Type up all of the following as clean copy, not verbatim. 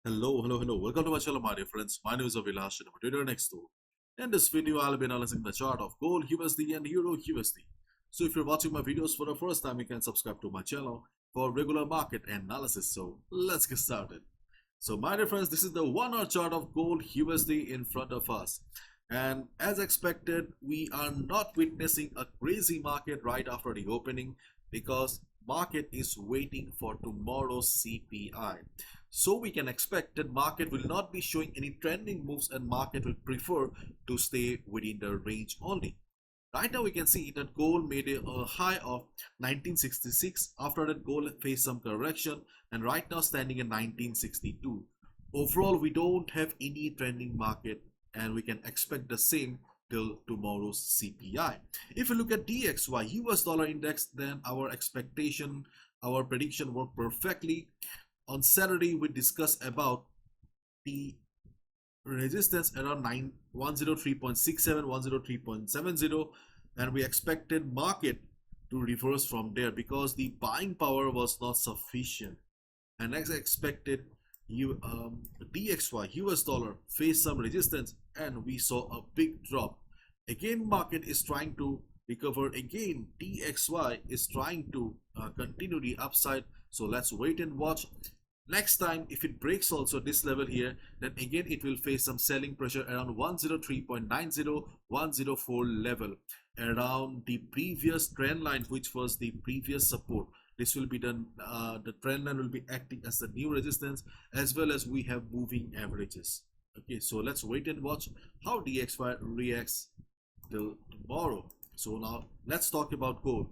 Hello. Welcome to my channel, my dear friends. My name is Avilash and I'm a trader next door. In this video, I'll be analyzing the chart of gold, USD and Euro USD. So if you're watching my videos for the first time, you can subscribe to my channel for regular market analysis. So let's get started. So my dear friends, this is the 1 hour chart of gold USD in front of us. And as expected, we are not witnessing a crazy market right after the opening because market is waiting for tomorrow's CPI. So we can expect that market will not be showing any trending moves and market will prefer to stay within the range only. Right now we can see that gold made a high of 1966. After that gold faced some correction and right now standing at 1962. Overall we don't have any trending market and we can expect the same till tomorrow's CPI. If you look at DXY US dollar index, then our prediction worked perfectly. On Saturday, we discussed about the resistance around 103.67, 103.70, and we expected market to reverse from there because the buying power was not sufficient. And as expected, DXY US dollar faced some resistance and we saw a big drop. Again, market is trying to recover. Again, DXY is trying to continue the upside. So let's wait and watch. Next time, if it breaks also this level here, then again it will face some selling pressure around 103.90, 104 level, around the previous trend line, which was the previous support. This will be done. The trend line will be acting as the new resistance, as well as we have moving averages. Okay, so let's wait and watch how DXY reacts till tomorrow. So now let's talk about gold.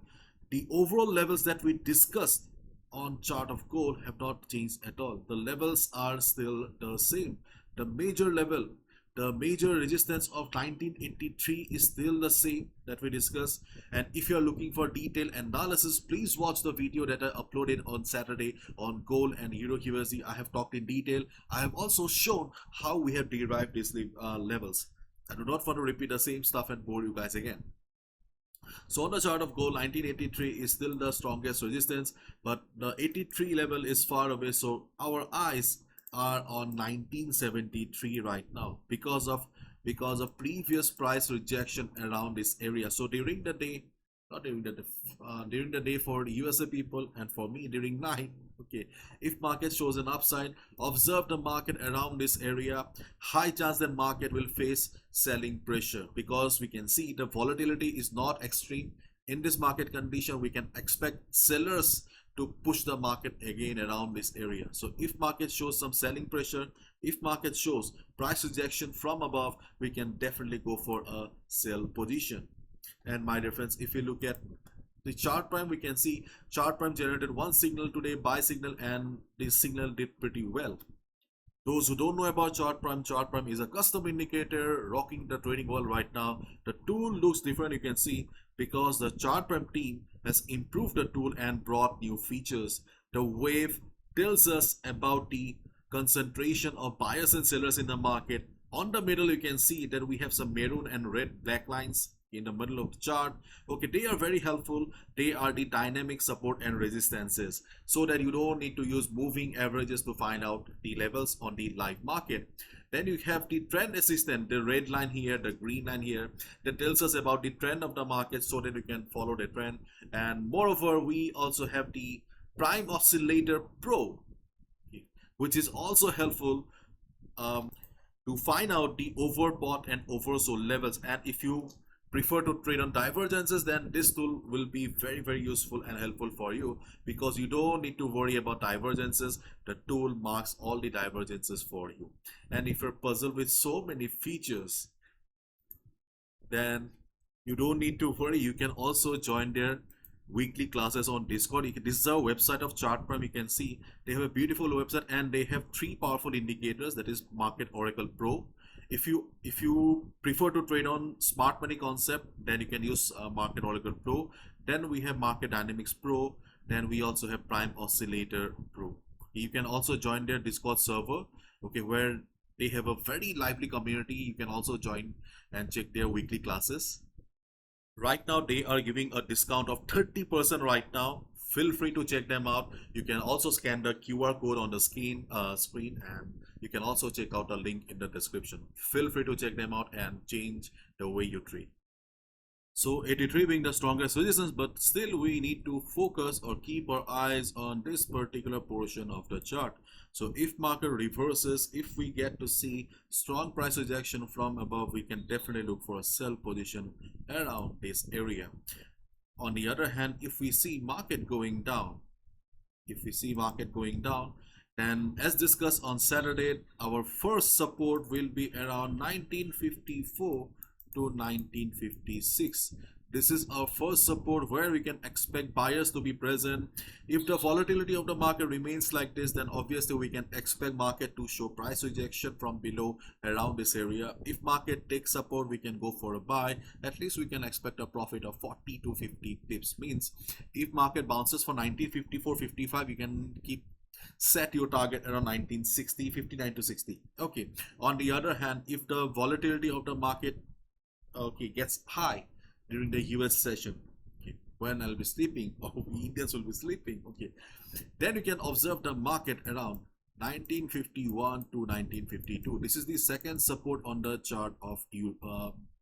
The overall levels that we discussed on chart of gold have not changed at all. The levels are still the same. The major level, the major resistance of 1983 is still the same that we discussed. And if you're looking for detailed analysis, please watch the video that I uploaded on Saturday on gold and Euro USD. I have talked in detail. I have also shown how we have derived these levels. I do not want to repeat the same stuff and bore you guys again. So on the chart of gold, 1983 is still the strongest resistance, but the 83 level is far away. So our eyes are on 1973 right now because of previous price rejection around this area. So during the day, not during the day, during the day for the USA people and for me during night, okay, if market shows an upside, observe the market around this area. High chance that market will face selling pressure because we can see the volatility is not extreme. In this market condition, we can expect sellers to push the market again around this area. So if market shows some selling pressure, if market shows price rejection from above, we can definitely go for a sell position. And my dear friends, if you look at the chart prime, we can see chart prime generated one signal today, buy signal, and this signal did pretty well. Those who don't know about chart prime is a custom indicator rocking the trading world right now. The tool looks different, you can see, because the chart prime team has improved the tool and brought new features. The wave tells us about the concentration of buyers and sellers in the market. On the middle, you can see that we have some maroon and red black lines in the middle of the chart. Okay, they are very helpful. They are the dynamic support and resistances, so that you don't need to use moving averages to find out the levels on the live market. Then you have the trend assistant, the red line here, the green line here, that tells us about the trend of the market so that we can follow the trend. And moreover, we also have the prime oscillator pro, which is also helpful to find out the overbought and oversold levels. And if you prefer to trade on divergences, then this tool will be very useful and helpful for you because you don't need to worry about divergences. The tool marks all the divergences for you. And if you're puzzled with so many features, then you don't need to worry. You can also join their weekly classes on Discord. This is our website of chart prime. You can see they have a beautiful website and they have 3 powerful indicators, that is Market Oracle Pro. If you prefer to trade on smart money concept, then you can use Market Oracle Pro. Then we have Market Dynamics Pro. Then we also have Prime Oscillator Pro. You can also join their Discord server, okay, where they have a very lively community. You can also join and check their weekly classes. Right now they are giving a discount of 30% right now feel free to check them out. You can also scan the QR code on the screen, and you can also check out the link in the description. Feel free to check them out and change the way you trade. So 83 being the strongest resistance, but still we need to focus or keep our eyes on this particular portion of the chart. So if market reverses, if we get to see strong price rejection from above, we can definitely look for a sell position around this area. On the other hand, if we see market going down, then as discussed on Saturday, our first support will be around 1954 to 1956. This is our first support where we can expect buyers to be present. If the volatility of the market remains like this, then obviously we can expect market to show price rejection from below around this area. If market takes support, we can go for a buy. At least we can expect a profit of 40 to 50 pips. Means if market bounces for 1954, 55, you can set your target around 1960, 59 to 60. Okay. On the other hand, if the volatility of the market gets high during the US session, when I'll be sleeping, or Indians will be sleeping, then you can observe the market around 1951 to 1952. This is the second support on the chart of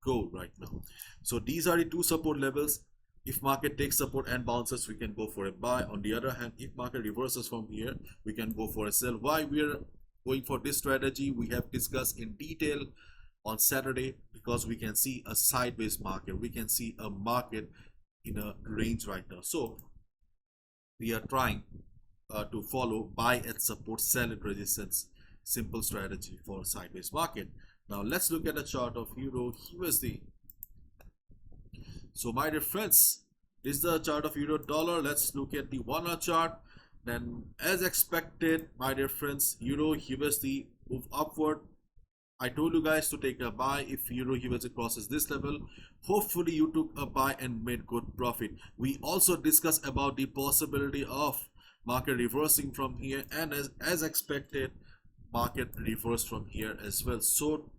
gold right now. So these are the two support levels. If market takes support and bounces, we can go for a buy. On the other hand, if market reverses from here, we can go for a sell. Why we are going for this strategy, we have discussed in detail on Saturday, because we can see a sideways market, we can see a market in a range right now. So we are trying to follow buy at support, sell at resistance, simple strategy for sideways market. Now let's look at the chart of Euro USD. So my dear friends, this is the chart of Euro dollar. Let's look at the 1 hour chart. Then as expected, my dear friends, Euro USD move upward. I told you guys to take a buy if Euro USD crosses this level. Hopefully you took a buy and made good profit. We also discussed about the possibility of market reversing from here, and as expected, market reversed from here as well. So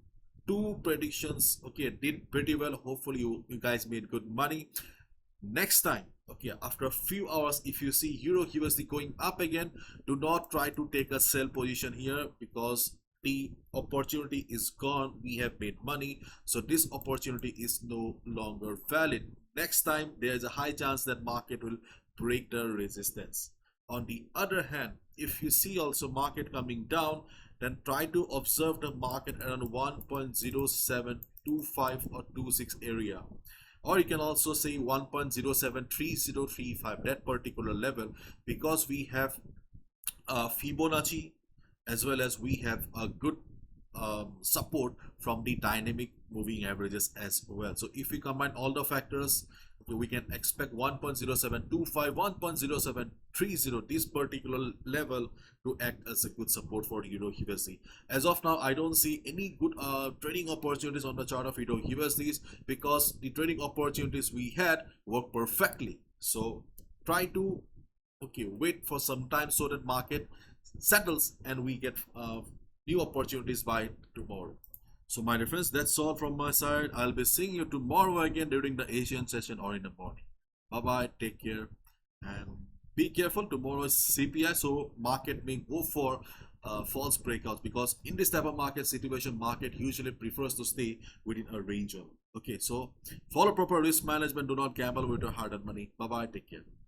two predictions did pretty well. Hopefully you guys made good money. Next time, after a few hours, if you see Euro USD going up again, do not try to take a sell position here, because the opportunity is gone. We have made money, so this opportunity is no longer valid. Next time there is a high chance that market will break the resistance. On the other hand, if you see also market coming down, then try to observe the market around 1.0725 or 26 area, or you can also say 1.073035, that particular level, because we have Fibonacci, as well as we have a good support from the dynamic moving averages as well. So if we combine all the factors, we can expect 1.0725, 1.0730, this particular level, to act as a good support for Euro USD. As of now, I don't see any good trading opportunities on the chart of Euro USDs, because the trading opportunities we had work perfectly. So try to wait for some time so that market settles and we get new opportunities by tomorrow. So my dear friends, that's all from my side. I'll be seeing you tomorrow again during the Asian session or in the morning. Bye bye, take care, and be careful. Tomorrow is CPI, so market may go for false breakouts, because in this type of market situation, market usually prefers to stay within a range of. So follow proper risk management. Do not gamble with your hard-earned money. Bye bye, take care.